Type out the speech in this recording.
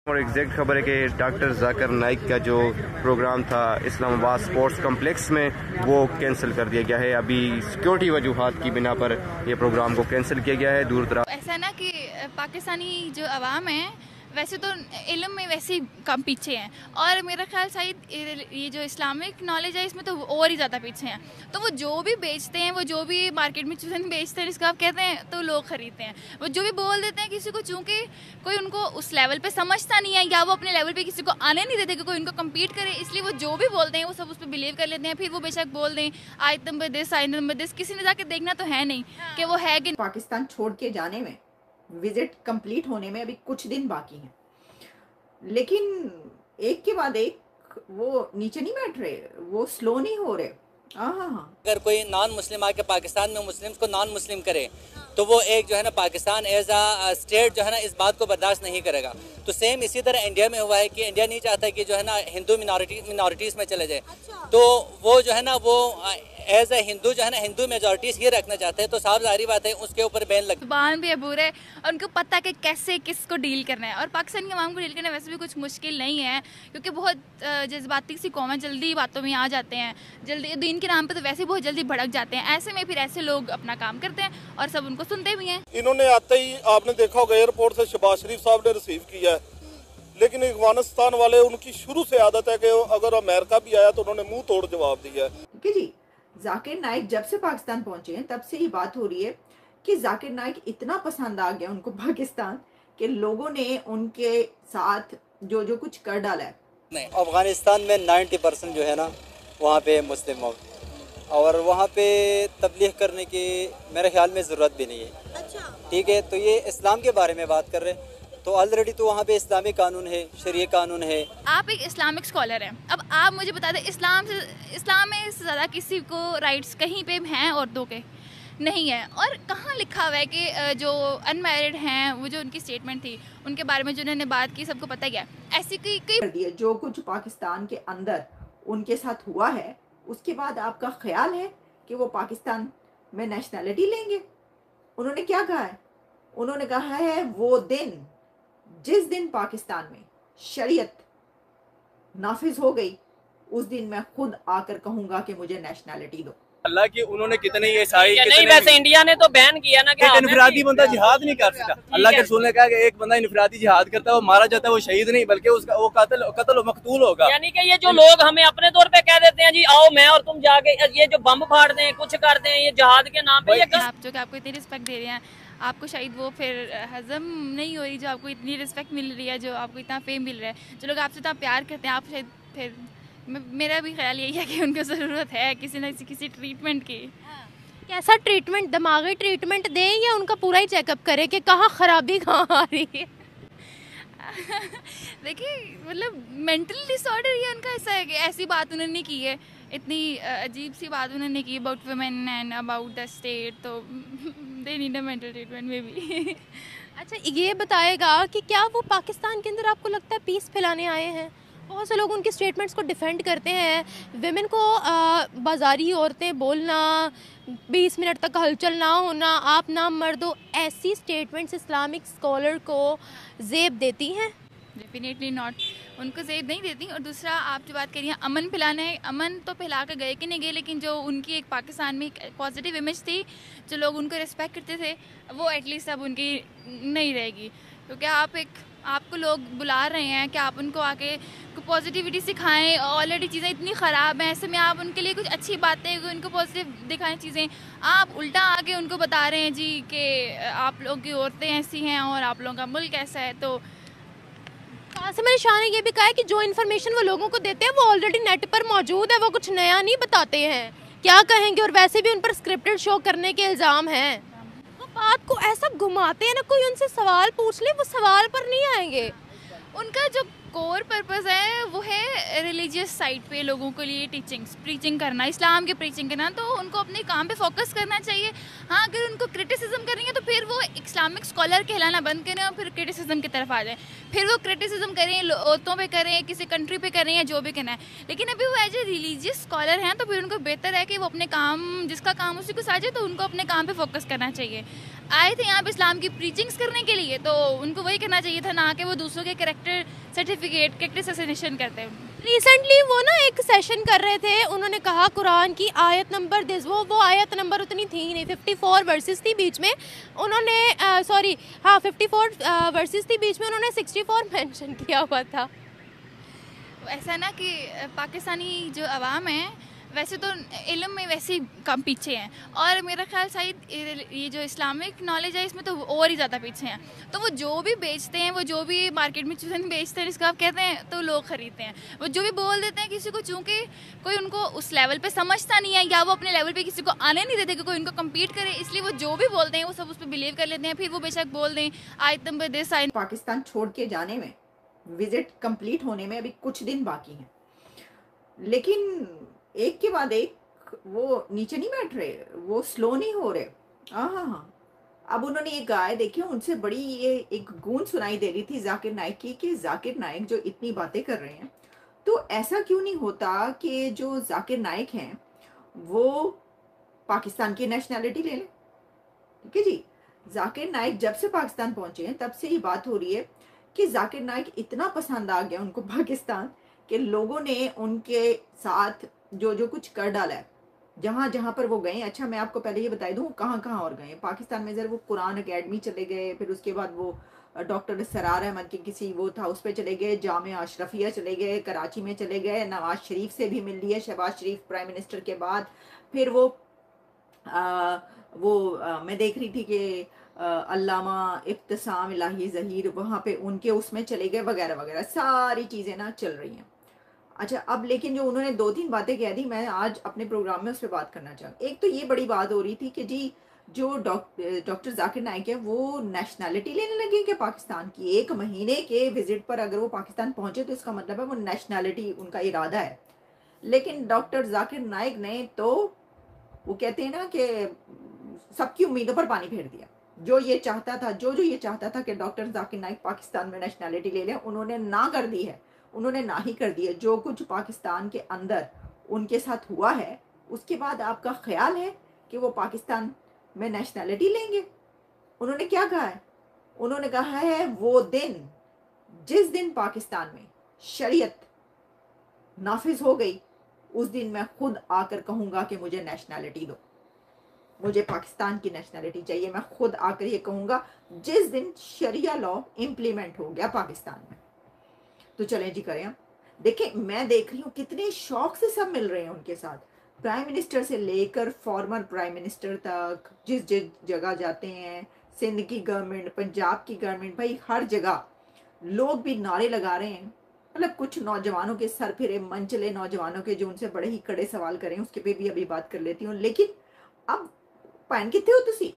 और एग्जैक्ट खबर है कि डॉक्टर जाकिर नाइक का जो प्रोग्राम था इस्लामाबाद स्पोर्ट्स कम्प्लेक्स में वो कैंसिल कर दिया गया है। अभी सिक्योरिटी वजूहात की बिना पर यह प्रोग्राम को कैंसिल किया गया है। दूर दराज ऐसा ना कि पाकिस्तानी जो अवाम है वैसे तो इल्म में वैसे ही कम पीछे हैं, और मेरा ख्याल शायद ये जो इस्लामिक नॉलेज है इसमें तो और ही ज़्यादा पीछे हैं। तो वो जो भी बेचते हैं, वो जो भी मार्केट में चीज़ें बेचते हैं जिसको आप कहते हैं तो लोग ख़रीदते हैं। वो जो भी बोल देते हैं किसी को, चूँकि कोई उनको उस लेवल पे समझता नहीं है या वो अपने लेवल पे किसी को आने नहीं देते कि कोई उनको कम्पीट करे, इसलिए वो जो भी बोलते हैं वो सब उस पर बिलीव कर लेते हैं। फिर वो बेशक बोल दें आयत नंबर दिस, किसी ने जाके देखना तो है नहीं कि वो है कि पाकिस्तान छोड़ के जाने में, विजिट कंप्लीट होने में अभी कुछ दिन बाकी हैं, लेकिन एक के बाद एक वो नीचे नहीं बैठ रहे, वो स्लो नहीं हो रहे। अगर कोई नॉन मुस्लिम आके पाकिस्तान में मुस्लिम्स को नॉन मुस्लिम करे तो वो एक जो है ना पाकिस्तान एज अ स्टेट जो है ना इस बात को बर्दाश्त नहीं करेगा। तो सेम इसी तरह इंडिया में हुआ है कि इंडिया नहीं चाहता कि जो है ना हिंदू मिनॉरिटीज़ में चले जाए। तो वो जो है ना वो एज ए हिंदू जो है ना हिंदू मेजॉरिटीज़ ही रखना चाहते हैं। तो साफ जाहिर बात है उसके ऊपर बैन लग जुबान भी अबूर है और उनको पता है कि कैसे किसको डील करना है। और पाकिस्तान की आवाम को डील करना वैसे भी कुछ मुश्किल नहीं है, क्योंकि बहुत जज्बाती सी कौम है, जल्दी बातों में आ जाते हैं, जल्दी दीन के नाम पे तो वैसे बहुत जल्दी भड़क जाते हैं। ऐसे में फिर ऐसे लोग अपना काम करते हैं और सब उनको सुनते भी हैं। इन्होंने आते ही आपने देखा होगा एयरपोर्ट से शहबाज शरीफ साहब ने रिसीव किया है, लेकिन अफगानिस्तान वाले उनकी शुरू से आदत है कि अगर अमेरिका भी आया तो उन्होंने मुंह तोड़ जवाब दिया है। जी जाकिर नाइक जब से पाकिस्तान पहुंचे हैं तब से ही बात हो रही है कि जाकिर नाइक इतना पसंद आ गया उनको पाकिस्तान के लोगों ने उनके साथ जो जो कुछ कर डाला है। नहीं, अफगानिस्तान में 90% जो है ना वहाँ पे मुस्लिम हो, और वहाँ पे तबलीग करने की मेरे ख्याल में ज़रूरत भी नहीं है। अच्छा, ठीक है। तो ये इस्लाम के बारे में बात कर रहे हैं तो ऑलरेडी तो वहाँ पे इस्लामी कानून है, शरीय कानून है। आप एक इस्लामिक स्कॉलर हैं, अब आप मुझे बता दें इस्लाम में ज़्यादा किसी को राइट्स कहीं पे हैं औरतों के नहीं है। और कहाँ लिखा हुआ है कि जो अनमैरिड हैं, वो जो उनकी स्टेटमेंट थी उनके बारे में जो उन्होंने बात की सबको पता ही है। ऐसी कई जो कुछ पाकिस्तान के अंदर उनके साथ हुआ है, उसके बाद आपका ख्याल है कि वो पाकिस्तान में नेशनैलिटी लेंगे? उन्होंने क्या कहा है? उन्होंने कहा है वो दिन जिस दिन पाकिस्तान में शरीयत नाफिज हो गई उस दिन मैं खुद आकर कहूंगा कि मुझे नेशनैलिटी दो। अल्लाह की उन्होंने कितने ये सारी नहीं, वैसे इंडिया ने तो बैन किया ना कि इनफरादी बंदा जिहाद नहीं कर सकता। अल्लाह के रसूल ने कहा कि एक बंदा इनफरादी जिहाद करता है वो मारा जाता है, वो शहीद नहीं बल्कि उसका वो कत्ल मकतूल होगा। यानी कि ये जो लोग हमें अपने तौर पे कह देते हैं जी आओ मैं और तुम जाके ये जो बम फाड़ दें कुछ कर दें ये जिहाद के नाम पे, आप जो कि आपको इतनी रिस्पेक्ट दे रहे हैं, आपको शायद वो फिर हजम नहीं हो रही जो आपको इतनी रिस्पेक्ट मिल रही है, जो आपको इतना फेम मिल रहा है, जो लोग आपसे इतना प्यार करते हैं, आप शायद फिर मेरा भी ख्याल यही है कि उनको ज़रूरत है किसी न किसी ट्रीटमेंट की। कैसा ट्रीटमेंट? दिमागी ट्रीटमेंट दें या उनका पूरा ही चेकअप करें कि कहाँ ख़राबी कहाँ आ रही है? देखिए मतलब मेंटल डिसऑर्डर ही उनका ऐसा है कि ऐसी बात उन्होंने की है, इतनी अजीब सी बात उन्होंने की about women and about the state, तो they need a mental treatment maybe. अच्छा, ये बताएगा कि क्या वो पाकिस्तान के अंदर आपको लगता है पीस फैलाने आए हैं? बहुत से लोग उनके स्टेटमेंट्स को डिफेंड करते हैं। विमेन को बाजारी औरतें बोलना, 20 मिनट तक हलचल ना होना, आप ना मर्दो, ऐसी स्टेटमेंट्स इस्लामिक स्कॉलर को ज़ेब देती हैं? डेफिनेटली नॉट, उनको ज़ेब नहीं देती। और दूसरा आप जो बात करिए अमन फैलाना है, अमन तो फैला कर गए कि नहीं गए, लेकिन जो उनकी एक पाकिस्तान में एक पॉजिटिव इमेज थी, जो लोग उनको रिस्पेक्ट करते थे, वो एटलीस्ट अब उनकी नहीं रहेगी। क्योंकि आपको लोग बुला रहे हैं कि आप उनको आके पॉजिटिविटी सिखाएं, ऑलरेडी चीज़ें इतनी ख़राब हैं, ऐसे में आप उनके लिए कुछ अच्छी बातें उनको पॉजिटिव दिखाएं चीज़ें। आप उल्टा आके उनको बता रहे हैं जी कि आप लोग की औरतें ऐसी हैं और आप लोगों का मुल्क ऐसा है। तो कासिम अली शाह ने ये भी कहा है कि जो इन्फॉर्मेशन वो लोगों को देते हैं वो ऑलरेडी नेट पर मौजूद है, वो कुछ नया नहीं बताते हैं। क्या कहेंगे? और वैसे भी उन पर स्क्रिप्टेड शो करने के इल्ज़ाम हैं। बात को ऐसा घुमाते हैं ना, कोई उनसे सवाल पूछ ले वो सवाल पर नहीं आएंगे। उनका जो कोर पर्पस है वो है रिलीजियस साइड पे लोगों के लिए प्रीचिंग करना, इस्लाम की प्रीचिंग करना। तो उनको अपने काम पे फोकस करना चाहिए। हाँ, अगर उनको क्रिटिसिज्म करेंगे तो फिर वो इस्लामिक स्कॉलर कहलाना बंद करें और फिर क्रिटिसिज्म की तरफ आ जाए। फिर वो क्रिटिसिज्म करें, औरतों पे करें, किसी कंट्री पे करें या जो भी करना है। लेकिन अभी वो एज ए रिलीजियस स्कॉलर हैं तो फिर उनको बेहतर है कि वो अपने काम, जिसका काम उसी को साझे, तो उनको अपने काम पे फोकस करना चाहिए। आए थे यहाँ पे इस्लाम की प्रीचिंग्स करने के लिए, तो उनको वही करना चाहिए था, ना कि वो दूसरों के कैरेक्टर असैसिनेशन करते हैं। रिसेंटली वो ना एक सेशन कर रहे थे, उन्होंने कहा कुरान की आयत नंबर दिस, वो आयत नंबर उतनी थी नहीं, 54 वर्सेस थी बीच में, उन्होंने 54 वर्सेस थी बीच में, उन्होंने 64 मेंशन किया हुआ था। ऐसा ना कि पाकिस्तानी जो अवाम है वैसे तो इल्म में वैसे ही कम पीछे हैं, और मेरा ख्याल शायद ये जो इस्लामिक नॉलेज है इसमें तो और ही ज़्यादा पीछे हैं। तो वो जो भी बेचते हैं, वो जो भी मार्केट में चीज़ें बेचते हैं जिसको आप कहते हैं, तो लोग ख़रीदते हैं। वो जो भी बोल देते हैं किसी को, चूँकि कोई उनको उस लेवल पे समझता नहीं है या वो अपने लेवल पे किसी को आने नहीं देते कि कोई उनको कम्पीट करे, इसलिए वो जो भी बोलते हैं वो सब उस पर बिलीव कर लेते हैं। फिर वो बेशक बोल दें आयत नंबर दिस, पाकिस्तान छोड़ के जाने में, विजिट कंप्लीट होने में अभी कुछ दिन बाकी हैं, लेकिन एक के बाद एक वो नीचे नहीं बैठ रहे, वो स्लो नहीं हो रहे। हाँ, अब उन्होंने ये गाय देखिए, उनसे बड़ी ये एक गूंज सुनाई दे रही थी जाकिर नाइक की कि जाकिर नाइक जो इतनी बातें कर रहे हैं, तो ऐसा क्यों नहीं होता कि जो जाकिर नाइक हैं वो पाकिस्तान की नेशनैलिटी ले लें। ठीक है जी, जाकिर नाइक जब से पाकिस्तान पहुंचे हैं तब से ही बात हो रही है कि जाकिर नाइक इतना पसंद आ गया उनको पाकिस्तान कि लोगों ने उनके साथ जो कुछ कर डाला है जहाँ जहाँ पर वो गए। अच्छा, मैं आपको पहले ये बता दूँ कहाँ कहाँ और गए पाकिस्तान में। जरा वो कुरान अकेडमी चले गए, फिर उसके बाद वो डॉक्टर सरार अहमद के किसी वो था उस पर चले गए, जामिया अशरफिया चले गए, कराची में चले गए, नवाज शरीफ से भी मिल लिए, शहबाज शरीफ प्राइम मिनिस्टर के बाद। फिर मैं देख रही थी कि अल्लामा इब्तिसाम इलाही ज़हीर वहाँ पे उनके उसमें चले गए, वगैरह वगैरह सारी चीज़ें ना चल रही हैं। अच्छा, अब लेकिन जो उन्होंने 2-3 बातें कह दी, मैं आज अपने प्रोग्राम में उस पर बात करना चाहूँ। एक तो ये बड़ी बात हो रही थी कि जी जो डॉक्टर जाकिर नाइक है वो नेशनैलिटी लेने लगे कि पाकिस्तान की। 1 महीने के विजिट पर अगर वो पाकिस्तान पहुंचे तो इसका मतलब है वो नेशनैलिटी उनका इरादा है। लेकिन डॉक्टर जाकिर नाइक ने तो वो कहते हैं ना कि सबकी उम्मीदों पर पानी फेर दिया। जो ये चाहता था कि डॉक्टर जाकिर नाइक पाकिस्तान में नेशनैलिटी ले लें, उन्होंने ना कर दी है, उन्होंने ना ही कर दी है। जो कुछ पाकिस्तान के अंदर उनके साथ हुआ है, उसके बाद आपका ख्याल है कि वो पाकिस्तान में नेशनैलिटी लेंगे? उन्होंने क्या कहा है? उन्होंने कहा है वो दिन जिस दिन पाकिस्तान में शरीयत नाफिज हो गई, उस दिन मैं खुद आकर कहूंगा कि मुझे नेशनैलिटी दो, मुझे पाकिस्तान की नेशनैलिटी चाहिए। मैं खुद आकर ये कहूंगा जिस दिन शरिया लॉ इम्प्लीमेंट हो गया पाकिस्तान में। तो चलें जी, करें। देखें, मैं देख रही हूँ कितने शौक से सब मिल रहे हैं उनके साथ, प्राइम मिनिस्टर से लेकर फॉर्मर प्राइम मिनिस्टर तक। जिस जगह जाते हैं, सिंध की गवर्नमेंट, पंजाब की गवर्नमेंट, भाई हर जगह लोग भी नारे लगा रहे हैं। मतलब कुछ नौजवानों के सर फिरे, मन चले नौजवानों के जो उनसे बड़े ही कड़े सवाल करें, उसके पे भी अभी बात कर लेती हूँ। लेकिन अब भैन कितने हो तुसी?